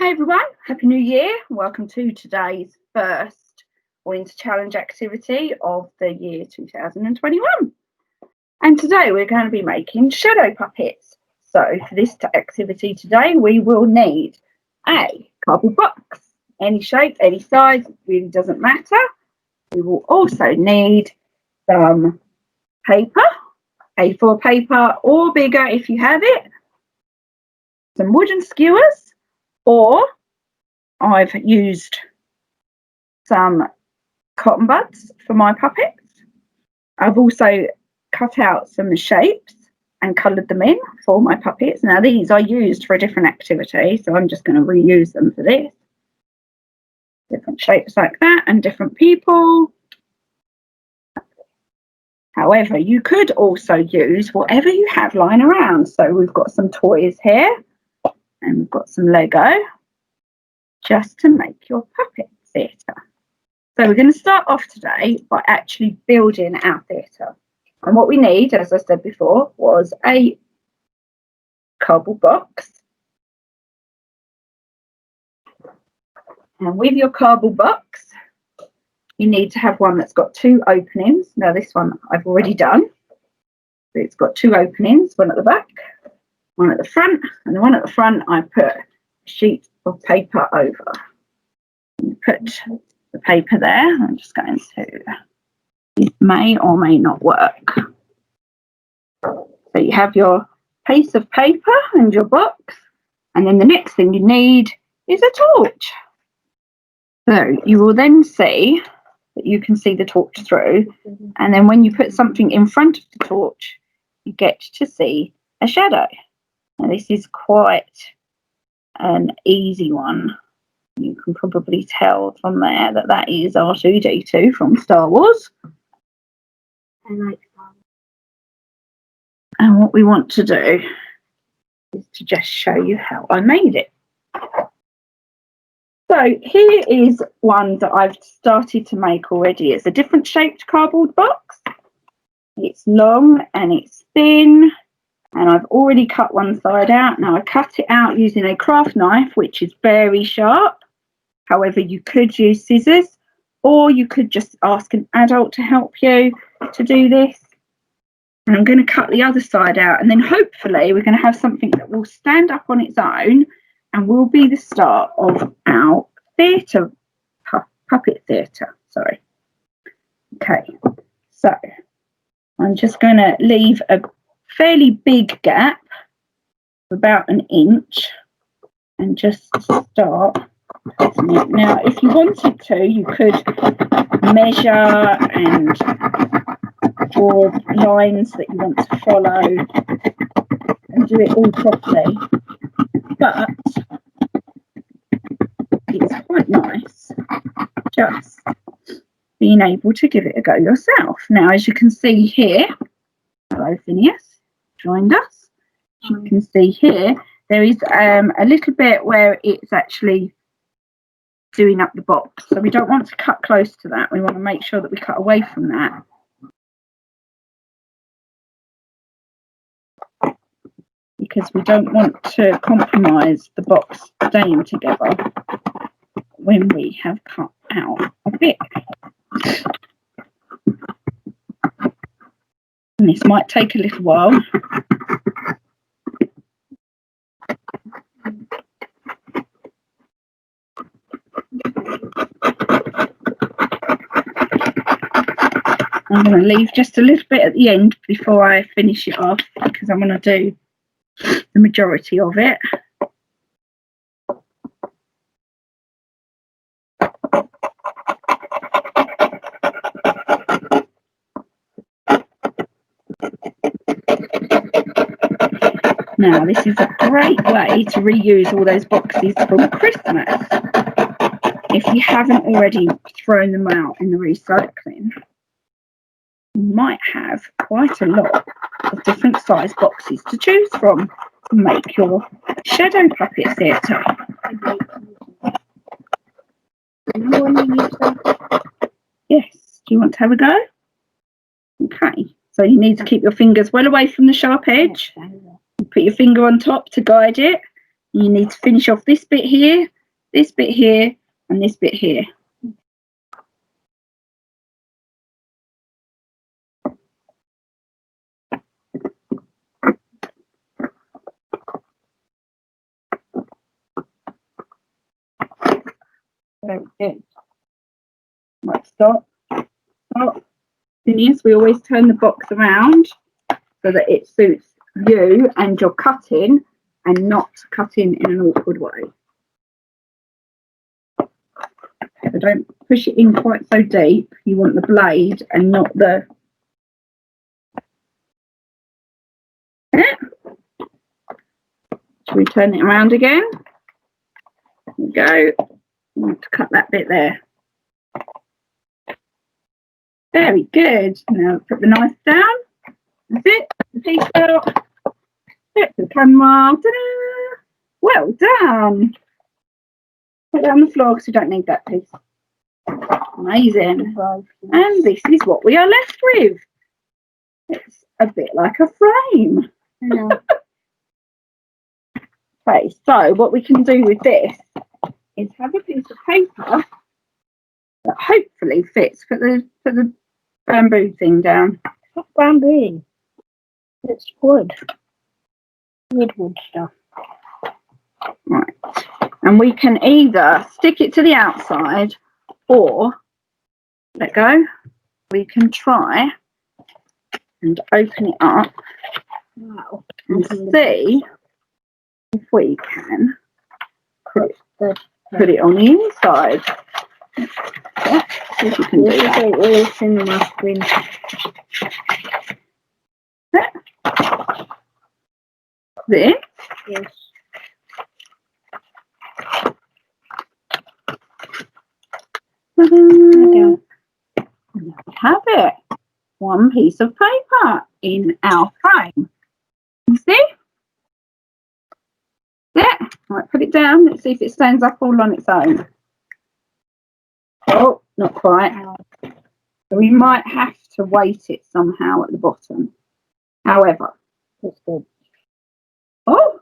Hey everyone, Happy New Year. Welcome to today's first Winter Challenge activity of the year 2021. And today we're going to be making shadow puppets. So for this activity today, we will need a cardboard box, any shape, any size, it really doesn't matter. We will also need some paper, A4 paper or bigger if you have it, some wooden skewers, or I've used some cotton buds for my puppets. I've also cut out some shapes and coloured them in for my puppets. Now these I used for a different activity, so I'm just going to reuse them for this. Different shapes like that and different people. However, you could also use whatever you have lying around. So we've got some toys here and we've got some Lego, just to make your puppet theatre. So we're going to start off today by actually building our theatre. And what we need, as I said before, was a cardboard box. And with your cardboard box, you need to have one that's got two openings. Now this one I've already done. So it's got two openings, one at the back, one at the front. And the one at the front I put a sheet of paper over. You put the paper there. I'm just going to, it may or may not work. So you have your piece of paper and your box, and then the next thing you need is a torch. So you will then see that you can see the torch through, and then when you put something in front of the torch, you get to see a shadow. Now this is quite an easy one. You can probably tell from there that that is R2-D2 from Star Wars. I like Star Wars. And what we want to do is to just show you how I made it. So here is one that I've started to make already. It's a different shaped cardboard box. It's long and it's thin. And I've already cut one side out. Now I cut it out using a craft knife, which is very sharp. However, you could use scissors, or you could just ask an adult to help you to do this. And I'm going to cut the other side out, and then hopefully we're going to have something that will stand up on its own and will be the start of our theatre, puppet theatre, sorry. Okay, so I'm just going to leave a fairly big gap, about an inch, and just start cutting it. Now if you wanted to, you could measure and draw lines that you want to follow and do it all properly, but it's quite nice just being able to give it a go yourself. Now as you can see here, hello Phineas, joined us. As you can see here, there is a little bit where it's actually doing up the box. So we don't want to cut close to that. We want to make sure that we cut away from that. Because we don't want to compromise the box staying together when we have cut out a bit. And this might take a little while. I'm going to leave just a little bit at the end before I finish it off, because I'm going to do the majority of it. Now this is a great way to reuse all those boxes from Christmas if you haven't already thrown them out in the recycling. You might have quite a lot of different size boxes to choose from to make your shadow puppet theatre. Yes, do you want to have a go? Okay, so you need to keep your fingers well away from the sharp edge. Put your finger on top to guide it, You need to finish off this bit here, and this bit here. Very good. Right, stop. Phineas, we always turn the box around so that it suits you and your cutting and not cutting in an awkward way. So don't push it in quite so deep. You want the blade and not the... Shall we turn it around again? There we go. You want to cut that bit there. Very good. Now put the knife down. That's it. The piece out. Put the camera. Ta-da! Well done. Put it on the floor because we don't need that piece. Amazing. And this is what we are left with. It's a bit like a frame. Yeah. Okay, so what we can do with this is have a piece of paper that hopefully fits. Put the bamboo thing down. It's not bamboo. It's wood. Wood stuff. Right. And we can either stick it to the outside or let go. We can try and open it up. Wow. And see if we can put it on the inside. Yeah, see if you can do that. It's in the screen. This. Yes. There we have it. One piece of paper in our frame. You see? Yeah. Right, put it down. Let's see if it stands up all on its own. Oh, not quite. So we might have to weight it somehow at the bottom. However, That's good. oh,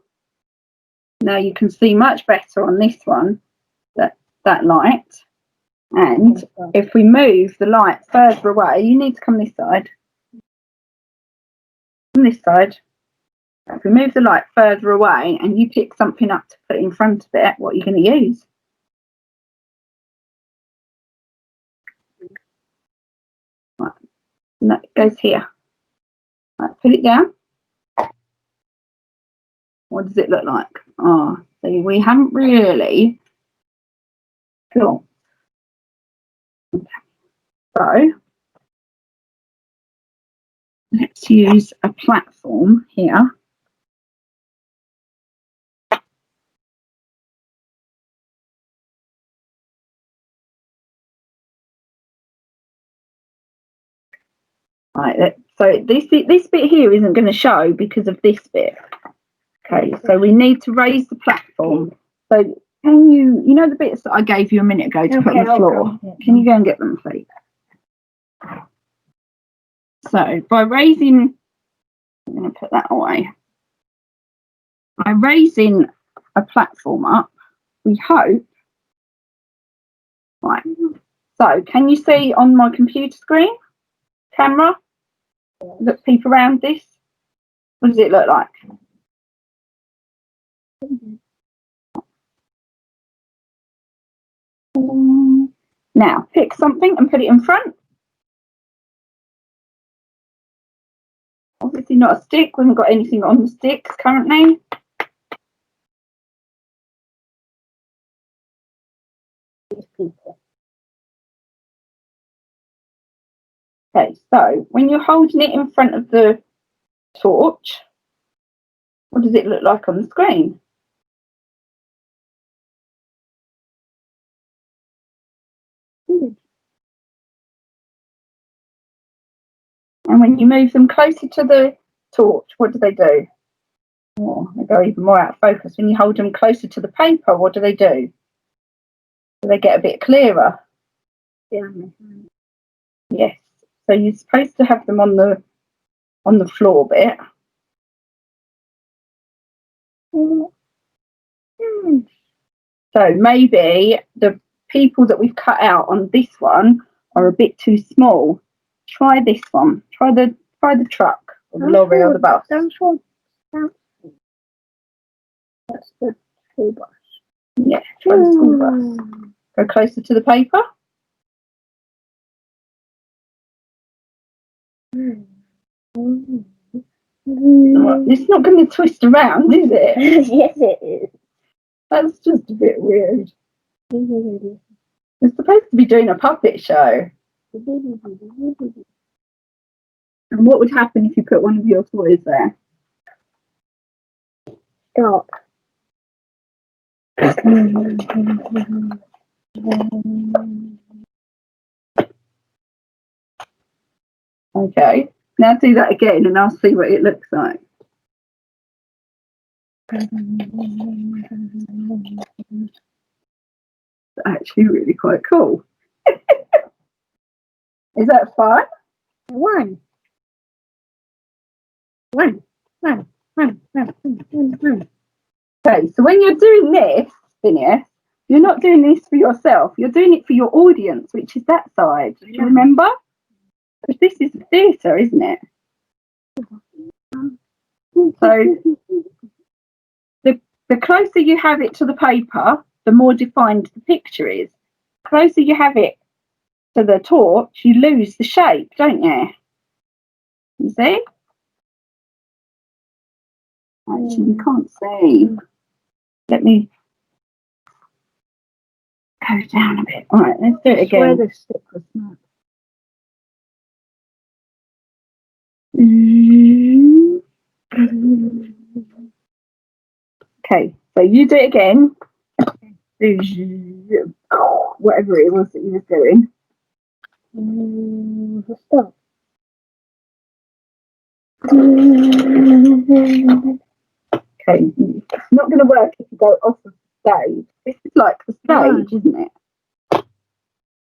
now you can see much better on this one, that light. And if we move the light further away, you need to come this side. From this side. If we move the light further away and you pick something up to put in front of it, what are you going to use? Right. No, it goes here. Right, put it down. What does it look like? Oh, see, we haven't really. Cool. So let's use a platform here. Right, so this bit here isn't going to show because of this bit. Okay, so we need to raise the platform. So can you know the bits that I gave you a minute ago to put on the floor? Can you go and get them, please? So by raising, I'm going to put that away. By raising a platform up, we hope. Right. So can you see on my computer screen? Camera? Look, peep around this. What does it look like? Now pick something and put it in front. Obviously not a stick. We haven't got anything on the sticks currently. Okay, so when you're holding it in front of the torch, what does it look like on the screen? And when you move them closer to the torch, what do? Oh, they go even more out of focus. When you hold them closer to the paper, what do? Do they get a bit clearer? Yeah. Yes. So you're supposed to have them on the floor bit. So maybe the people that we've cut out on this one are a bit too small. Try this one. Try the truck or the lorry or the bus. That's the school bus. Yeah, try the school bus. Go closer to the paper. It's not going to twist around, is it? Yes, it is. That's just a bit weird. We're supposed to be doing a puppet show. And what would happen if you put one of your toys there? Stop. Okay. Now do that again and I'll see what it looks like. It's actually really quite cool. Is that fun? One. Okay, so when you're doing this, Phineas, you're not doing this for yourself. You're doing it for your audience, which is that side. Do you remember? Because this is the theatre, isn't it? So the closer you have it to the paper, the more defined the picture is. The closer you have it to the torch, you lose the shape, don't you? You see? Actually, you can't see. Let me go down a bit. All right, let's do it again. Where the stick was not. Okay, so you do it again. Whatever it was that you were doing. Stop. Okay, it's not going to work if you go off of the stage. This is like the stage, isn't it?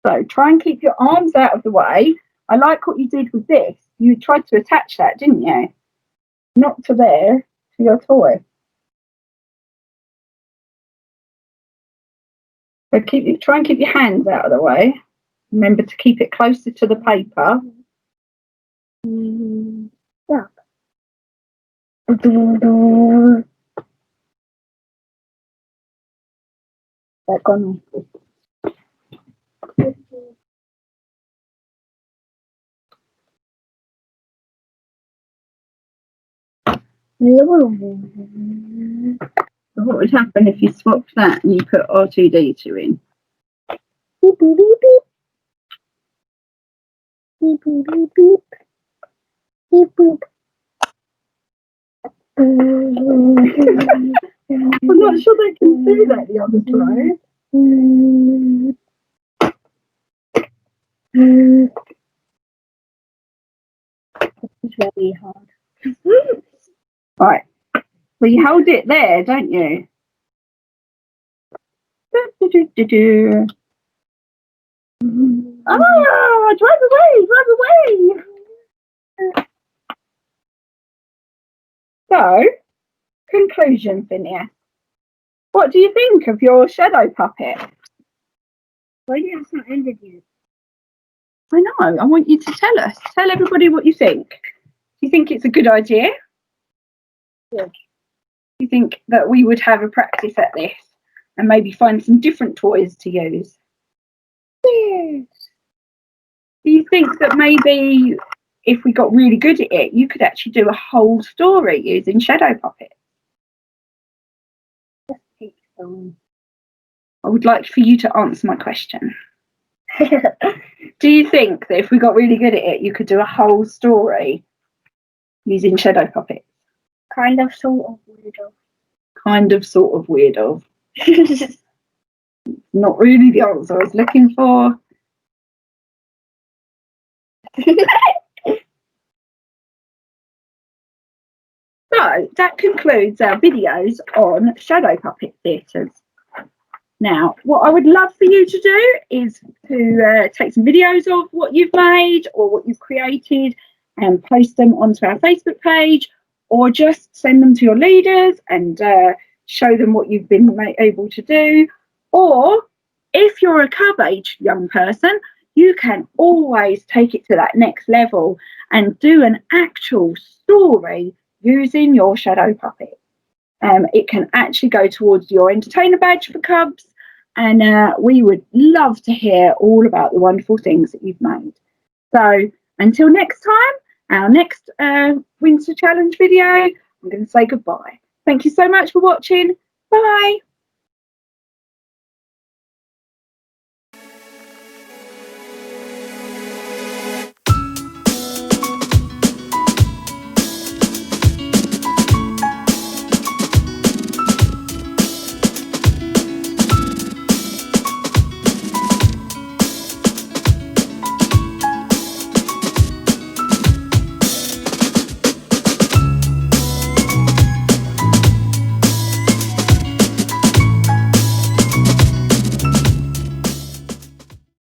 So try and keep your arms out of the way. I like what you did with this. You tried to attach that, didn't you? Not to there, to your toy. So try and keep your hands out of the way. Remember to keep it closer to the paper. Stop. That gone. So what would happen if you swapped that and you put R2D2 in? Beep, beep, beep, beep. Beep, beep, beep, beep. Beep, beep. I'm not sure they can do that the other side. It's very hard. Right. Well, you hold it there, don't you? Oh, drive away. So, conclusion, Phineas. What do you think of your shadow puppet? Why did it not ended yet? I know. I want you to tell us. Tell everybody what you think. Do you think it's a good idea? Good. Do you think that we would have a practice at this and maybe find some different toys to use? Yes. Do you think that maybe if we got really good at it, you could actually do a whole story using shadow puppets? Just take some. I would like for you to answer my question. Do you think that if we got really good at it, you could do a whole story using shadow puppets? Kind of, sort of, weird of. Kind of, sort of, weird of. Not really the answer I was looking for. So that concludes our videos on shadow puppet theatres. Now, what I would love for you to do is to take some videos of what you've made or what you've created and post them onto our Facebook page, or just send them to your leaders and show them what you've been able to do. Or if you're a cub-aged young person, you can always take it to that next level and do an actual story using your shadow puppet. It can actually go towards your entertainer badge for cubs, and we would love to hear all about the wonderful things that you've made. So until next time, our next Winter Challenge video, I'm going to say goodbye. Thank you so much for watching. Bye.